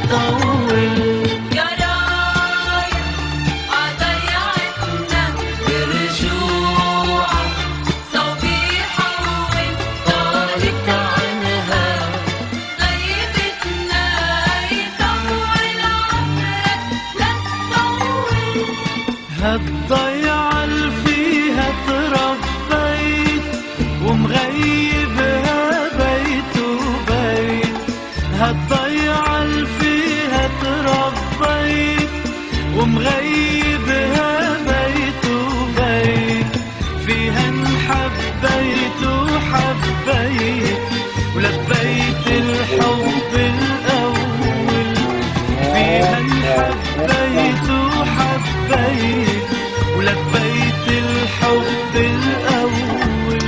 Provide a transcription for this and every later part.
تطول. يا رايح عضيعتنا برجوعك صبيحة وانت طالت عنها غيبتنا يطول عمرك لا تطول. هالضيعة اللي فيها تربيت ومغيبها بيت وبيت، هالضيعة اللي فيها تربيت ومغيبها بيت وبيت، فيها انحبيت وحبيت ولبيت الحب الأول، فيها انحبيت وحبيت ولبيت الحب الأول.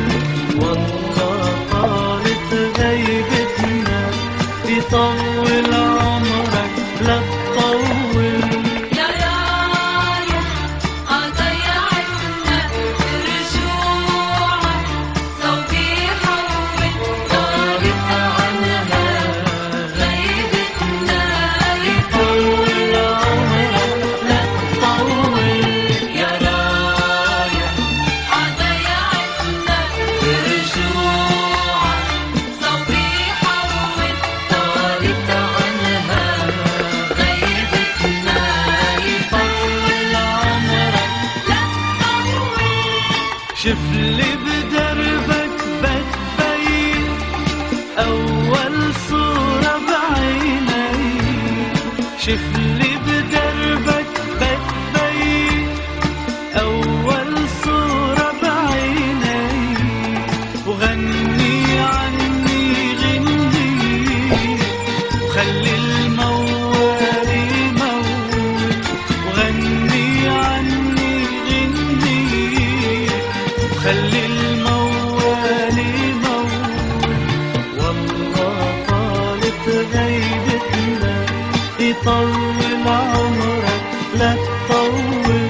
والله طالت غيبتنا يطول عمرك لا تطول. يا رايح عضيعتنا برجوعك صبيحة وانت طالت عنها غيبتنا يطول عمرك لا تطول. يا رايح عضيعتنا برجوعك صبيحة وانت طالت عنها غيبتنا يطول عمرك لا تطول. شوف لي بدربك بتبين أول صورة بعيني، شوف لي بدربك بتبين أول صورة بعيني، وغني عني غني وخلي الموال يمول، وغني عني غني وخلي الموال يمول. والله طالت غيبتنا يطول عمرك لا تطول.